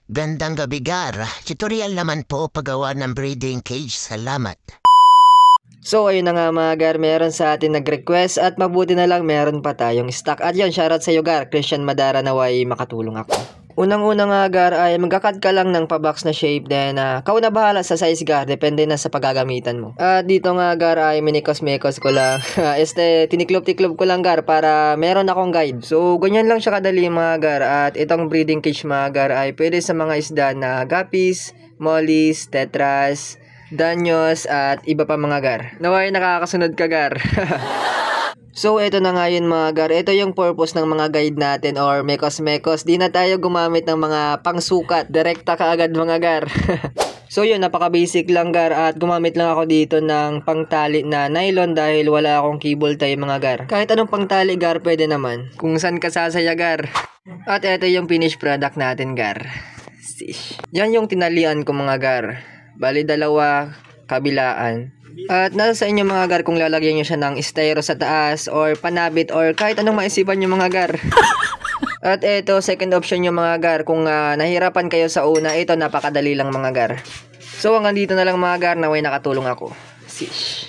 Gandang gabi, Gar. Tutorial naman po paggawa ng breeding cage. Salamat. So ayun na nga mga Gar, meron sa atin nag-request at mabuti na lang meron pa tayong stock. At yun, shoutout sa iyo Gar, Christian Madara, naway makatulong ako. Unang-una nga Gar ay magkakad ka lang ng pabox na shape, then kau na bahala sa size Gar, depende na sa paggagamitan mo. At dito nga Gar ay minikos-mekos ko lang. Tiniklop-tiklop ko lang Gar para meron akong guide. So ganyan lang siya kadali mga Gar. At itong breeding cage mga Gar ay pwede sa mga isda na guppies, mollies, tetras, danyos at iba pa mga Gar. Naway nakakasunod ka Gar. So, ito na nga yun mga Gar. Ito yung purpose ng mga guide natin or mekos-mekos. Di na tayo gumamit ng mga pangsukat. Direkta ka agad mga Gar. So, yun. Napaka-basic lang Gar. At gumamit lang ako dito ng pangtali na nylon dahil wala akong cable tie mga Gar. Kahit anong pangtali Gar, pwede naman. Kung saan ka sasaya Gar. At ito yung finished product natin Gar. Yan yung tinalian ko mga Gar. Bali dalawa kabilaan. At nasa sa inyo mga Gar kung lalagyan nyo siya ng styro sa taas or panabit or kahit anong maisipan nyo mga Gar. At ito, second option nyo mga Gar. Kung nahirapan kayo sa una, ito napakadali lang mga Gar. So hanggang dito na lang mga Gar, naway nakatulong ako. Sish.